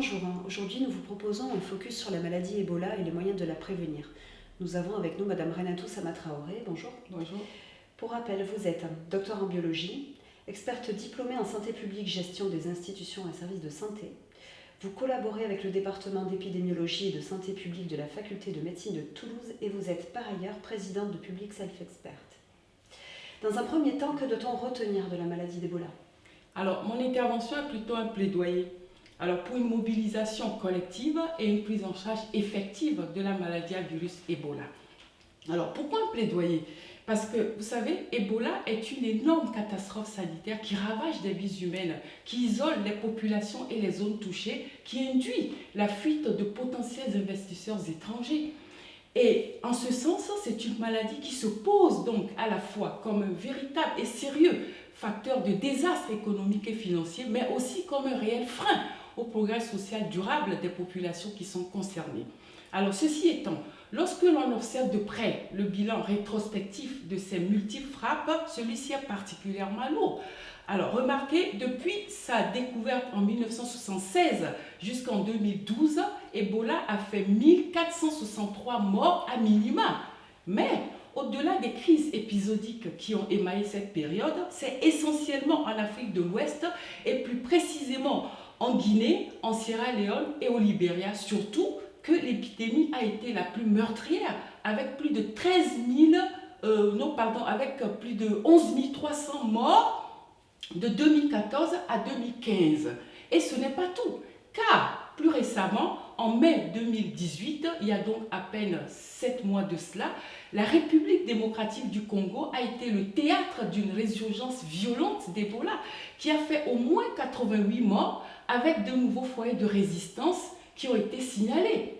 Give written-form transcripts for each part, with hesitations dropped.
Bonjour, aujourd'hui nous vous proposons un focus sur la maladie Ebola et les moyens de la prévenir. Nous avons avec nous Madame Renatou Sama-Traoré, bonjour. Bonjour. Pour rappel, vous êtes docteur en biologie, experte diplômée en santé publique, gestion des institutions et services de santé. Vous collaborez avec le département d'épidémiologie et de santé publique de la faculté de médecine de Toulouse et vous êtes par ailleurs présidente de Public Self Expert. Dans un premier temps, que doit-on retenir de la maladie d'Ebola ? Alors, mon intervention est plutôt un plaidoyer. Alors, pour une mobilisation collective et une prise en charge effective de la maladie à virus Ebola. Alors, pourquoi un plaidoyer ? Parce que, vous savez, Ebola est une énorme catastrophe sanitaire qui ravage des vies humaines, qui isole les populations et les zones touchées, qui induit la fuite de potentiels investisseurs étrangers. Et en ce sens, c'est une maladie qui se pose donc à la fois comme un véritable et sérieux facteur de désastre économique et financier, mais aussi comme un réel frein au progrès social durable des populations qui sont concernées. Alors, ceci étant, lorsque l'on observe de près le bilan rétrospectif de ces multiples frappes, celui-ci est particulièrement lourd. Alors, remarquez, depuis sa découverte en 1976 jusqu'en 2012, Ebola a fait 1463 morts à minima. Mais, au-delà des crises épisodiques qui ont émaillé cette période, c'est essentiellement en Afrique de l'Ouest et plus précisément en Guinée, en Sierra Leone et au Libéria surtout que l'épidémie a été la plus meurtrière avec plus de avec plus de 11 300 morts de 2014 à 2015. Et ce n'est pas tout, car plus récemment, en mai 2018, il y a donc à peine 7 mois de cela, la République démocratique du Congo a été le théâtre d'une résurgence violente d'Ebola qui a fait au moins 88 morts avec de nouveaux foyers de résistance qui ont été signalés.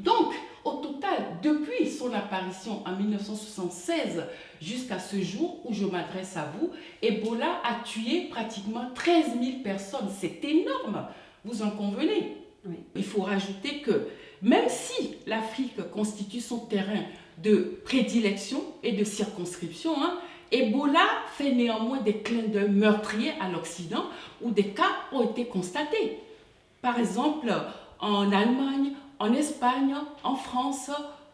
Donc, au total, depuis son apparition en 1976 jusqu'à ce jour où je m'adresse à vous, Ebola a tué pratiquement 13 000 personnes. C'est énorme, vous en convenez. Oui. Il faut rajouter que même si l'Afrique constitue son terrain de prédilection et de circonscription, Ebola fait néanmoins des clins d'œil meurtriers à l'Occident où des cas ont été constatés. Par exemple, en Allemagne, en Espagne, en France,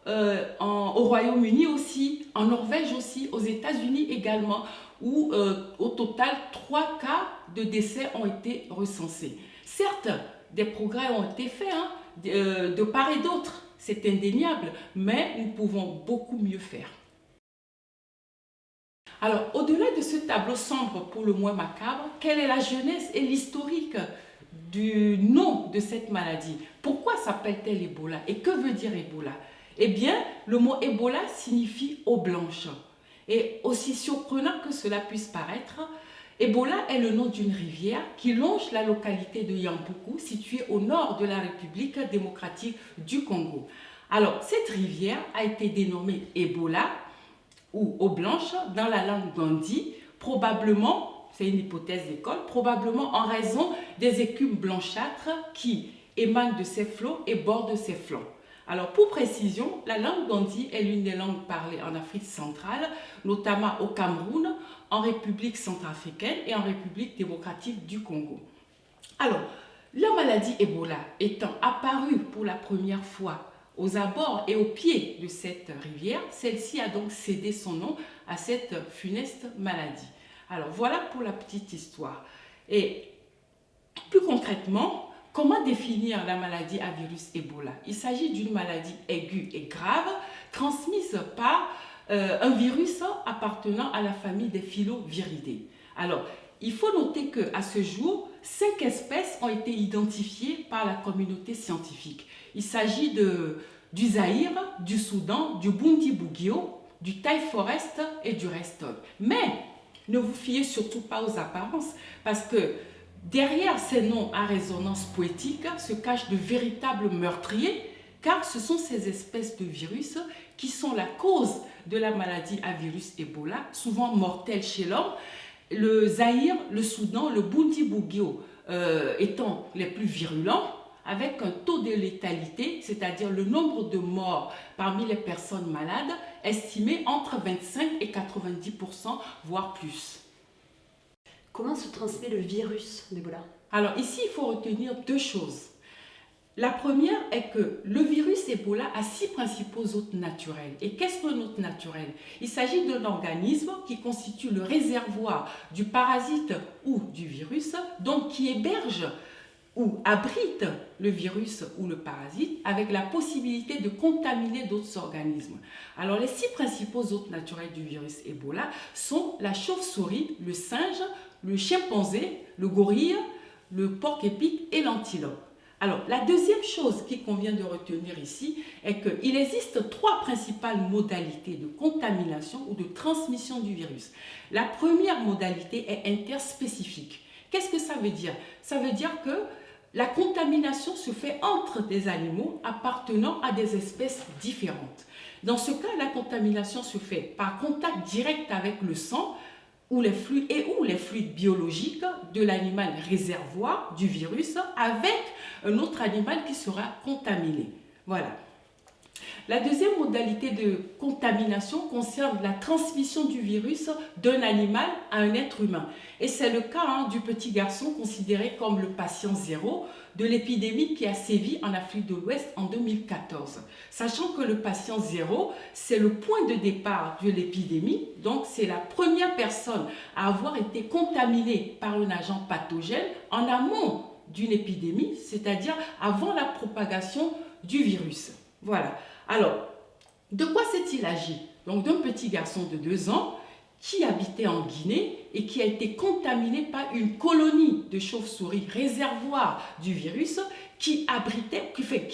au Royaume-Uni aussi, en Norvège aussi, aux États-Unis également, où au total 3 cas de décès ont été recensés. Certes, des progrès ont été faits de part et d'autre, c'est indéniable, mais nous pouvons beaucoup mieux faire. Alors, au-delà de ce tableau sombre pour le moins macabre, quelle est la genèse et l'historique du nom de cette maladie? Pourquoi s'appelle-t-elle Ebola? Et que veut dire Ebola? Eh bien, le mot Ebola signifie eau blanche. Et aussi surprenant que cela puisse paraître, Ebola est le nom d'une rivière qui longe la localité de Yambuku, située au nord de la République démocratique du Congo. Alors, cette rivière a été dénommée Ebola ou eau blanche dans la langue gandhi, probablement, c'est une hypothèse d'école, probablement en raison des écumes blanchâtres qui émanent de ces flots et bordent ces flancs. Alors, pour précision, la langue gandhi est l'une des langues parlées en Afrique centrale, notamment au Cameroun, en République centrafricaine et en République démocratique du Congo. Alors, la maladie Ebola étant apparue pour la première fois aux abords et au pied de cette rivière, celle-ci a donc cédé son nom à cette funeste maladie. Alors, voilà pour la petite histoire. Et plus concrètement, comment définir la maladie à virus Ebola? Il s'agit d'une maladie aiguë et grave transmise par un virus appartenant à la famille des filoviridés. Alors, il faut noter qu'à ce jour, 5 espèces ont été identifiées par la communauté scientifique. Il s'agit du Zaïre, du Soudan, du Bundi-Bugyo, du Taï Forest et du Restov. Mais ne vous fiez surtout pas aux apparences, parce que derrière ces noms à résonance poétique se cachent de véritables meurtriers, car ce sont ces espèces de virus qui sont la cause de la maladie à virus Ebola, souvent mortelle chez l'homme. Le Zaïre, le Soudan, le Bundi-Bugyo étant les plus virulents, avec un taux de létalité, c'est-à-dire le nombre de morts parmi les personnes malades, estimé entre 25 et 90%, voire plus. Comment se transmet le virus d'Ebola? Alors ici, il faut retenir 2 choses. La première est que le virus Ebola a 6 principaux hôtes naturels. Et qu'est-ce qu'un hôte naturel? Il s'agit d'un organisme qui constitue le réservoir du parasite ou du virus, donc qui héberge ou abrite le virus ou le parasite avec la possibilité de contaminer d'autres organismes. Alors les 6 principaux hôtes naturels du virus Ebola sont la chauve-souris, le singe, le chimpanzé, le gorille, le porc-épic et l'antilope. Alors, la deuxième chose qu'il convient de retenir ici est qu'il existe 3 principales modalités de contamination ou de transmission du virus. La première modalité est interspécifique. Qu'est-ce que ça veut dire? Ça veut dire que la contamination se fait entre des animaux appartenant à des espèces différentes. Dans ce cas, la contamination se fait par contact direct avec le sang, ou les fluides biologiques de l'animal réservoir du virus avec un autre animal qui sera contaminé. Voilà. La deuxième modalité de contamination concerne la transmission du virus d'un animal à un être humain. Et c'est le cas du petit garçon considéré comme le patient zéro de l'épidémie qui a sévi en Afrique de l'Ouest en 2014. Sachant que le patient zéro, c'est le point de départ de l'épidémie, donc c'est la première personne à avoir été contaminée par un agent pathogène en amont d'une épidémie, c'est-à-dire avant la propagation du virus. Voilà. Alors, de quoi s'est-il agi? Donc d'un petit garçon de 2 ans qui habitait en Guinée et qui a été contaminé par une colonie de chauves-souris, réservoir du virus, qui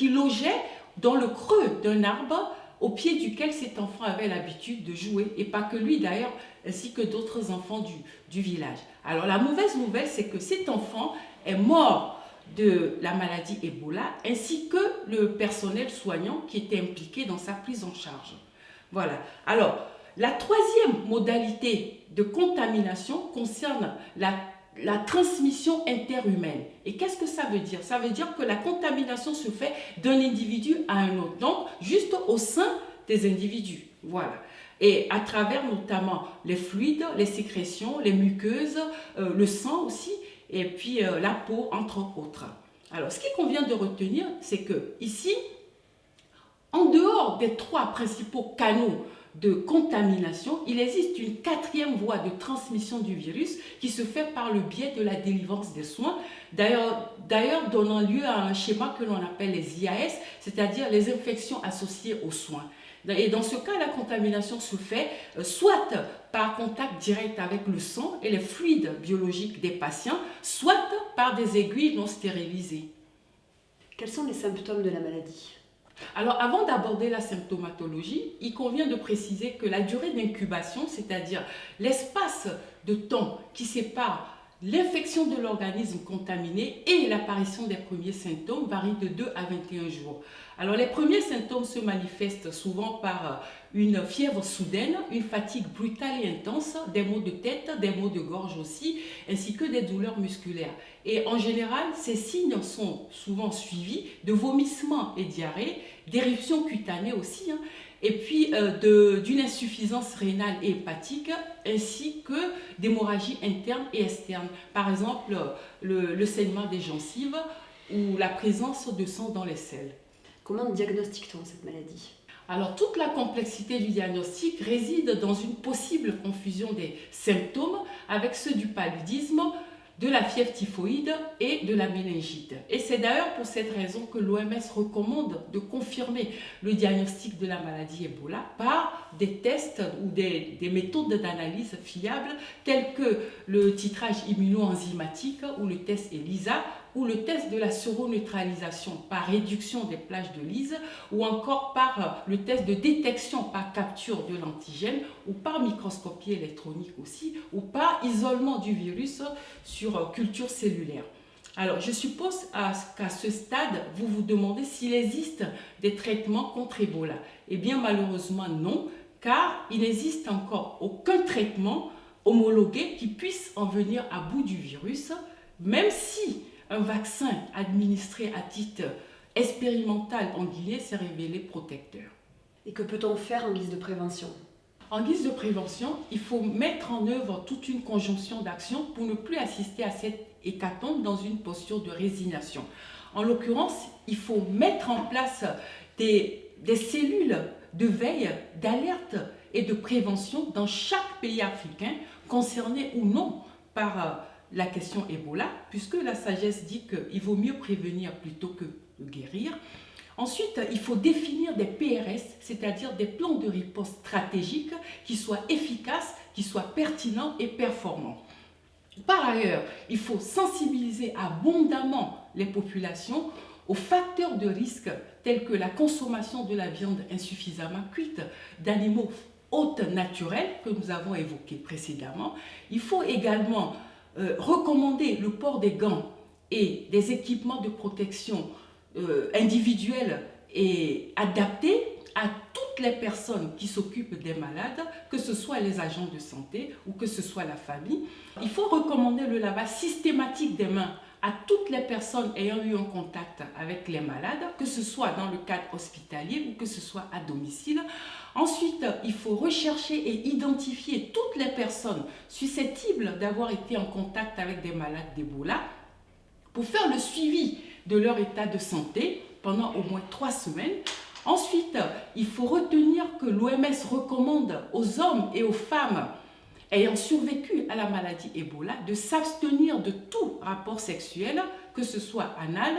logeait dans le creux d'un arbre au pied duquel cet enfant avait l'habitude de jouer, et pas que lui d'ailleurs, ainsi que d'autres enfants du village. Alors la mauvaise nouvelle, c'est que cet enfant est mort de la maladie Ebola, ainsi que le personnel soignant qui était impliqué dans sa prise en charge. Voilà. Alors, la troisième modalité de contamination concerne la transmission interhumaine. Et qu'est-ce que ça veut dire? Ça veut dire que la contamination se fait d'un individu à un autre, donc juste au sein des individus. Voilà. Et à travers notamment les fluides, les sécrétions, les muqueuses, le sang aussi, et puis la peau, entre autres. Alors, ce qu'il convient de retenir, c'est que ici, en dehors des 3 principaux canaux de contamination, il existe une 4e voie de transmission du virus qui se fait par le biais de la délivrance des soins, d'ailleurs donnant lieu à un schéma que l'on appelle les IAS, c'est-à-dire les infections associées aux soins. Et dans ce cas, la contamination se fait soit par contact direct avec le sang et les fluides biologiques des patients, soit par des aiguilles non stérilisées. Quels sont les symptômes de la maladie? Alors, avant d'aborder la symptomatologie, il convient de préciser que la durée d'incubation, c'est-à-dire l'espace de temps qui sépare l'infection de l'organisme contaminé et l'apparition des premiers symptômes, varie de 2 à 21 jours. Alors, les premiers symptômes se manifestent souvent par une fièvre soudaine, une fatigue brutale et intense, des maux de tête, des maux de gorge aussi, ainsi que des douleurs musculaires. Et en général, ces signes sont souvent suivis de vomissements et diarrhées, d'éruptions cutanées aussi, et puis d'une insuffisance rénale et hépatique, ainsi que d'hémorragies internes et externes. Par exemple, le saignement des gencives ou la présence de sang dans les selles. Comment diagnostique-t-on cette maladie? Alors, toute la complexité du diagnostic réside dans une possible confusion des symptômes avec ceux du paludisme, de la fièvre typhoïde et de la méningite. Et c'est d'ailleurs pour cette raison que l'OMS recommande de confirmer le diagnostic de la maladie Ebola par des tests ou des méthodes d'analyse fiables telles que le titrage immunoenzymatique ou le test ELISA ou le test de la séroneutralisation par réduction des plages de lyse ou encore par le test de détection par capture de l'antigène ou par microscopie électronique aussi ou par isolement du virus sur culture cellulaire. Alors, je suppose qu'à ce stade, vous vous demandez s'il existe des traitements contre Ebola. Eh bien, malheureusement, non, car il n'existe encore aucun traitement homologué qui puisse en venir à bout du virus, même si un vaccin administré à titre expérimental en Guinée s'est révélé protecteur. Et que peut-on faire en guise de prévention? En guise de prévention, il faut mettre en œuvre toute une conjonction d'actions pour ne plus assister à cette hécatombe dans une posture de résignation. En l'occurrence, il faut mettre en place des cellules de veille, d'alerte et de prévention dans chaque pays africain, concerné ou non par la question Ebola, puisque la sagesse dit qu'il vaut mieux prévenir plutôt que de guérir. Ensuite, il faut définir des PRS, c'est-à-dire des plans de riposte stratégiques qui soient efficaces, qui soient pertinents et performants. Par ailleurs, il faut sensibiliser abondamment les populations aux facteurs de risque tels que la consommation de la viande insuffisamment cuite, d'animaux hôtes naturels que nous avons évoqués précédemment. Il faut également recommander le port des gants et des équipements de protection individuels et adaptés à toutes les personnes qui s'occupent des malades, que ce soit les agents de santé ou que ce soit la famille. Il faut recommander le lavage systématique des mains à toutes les personnes ayant eu un contact avec les malades, que ce soit dans le cadre hospitalier ou que ce soit à domicile. Ensuite, il faut rechercher et identifier toutes les personnes susceptibles d'avoir été en contact avec des malades d'Ebola pour faire le suivi de leur état de santé pendant au moins 3 semaines. Ensuite, il faut retenir que l'OMS recommande aux hommes et aux femmes ayant survécu à la maladie Ebola de s'abstenir de tout rapport sexuel, que ce soit anal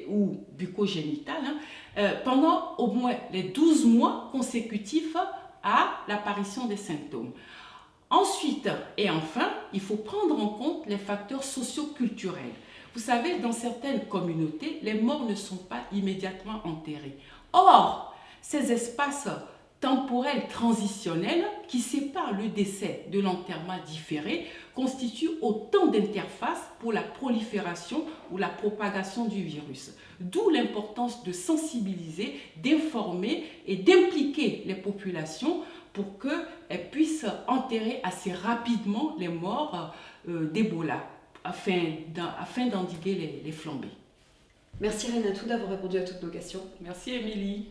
ou bucco-génital, pendant au moins les 12 mois consécutifs à l'apparition des symptômes. Ensuite et enfin, il faut prendre en compte les facteurs socio-culturels. Vous savez, dans certaines communautés, les morts ne sont pas immédiatement enterrés. Or, ces espaces temporels transitionnels qui séparent le décès de l'enterrement différé constituent autant d'interfaces pour la prolifération ou la propagation du virus. D'où l'importance de sensibiliser, d'informer et d'impliquer les populations pour qu'elles puissent enterrer assez rapidement les morts d'Ebola afin d'endiguer les flambées. Merci Renatou d'avoir répondu à toutes nos questions. Merci Émilie.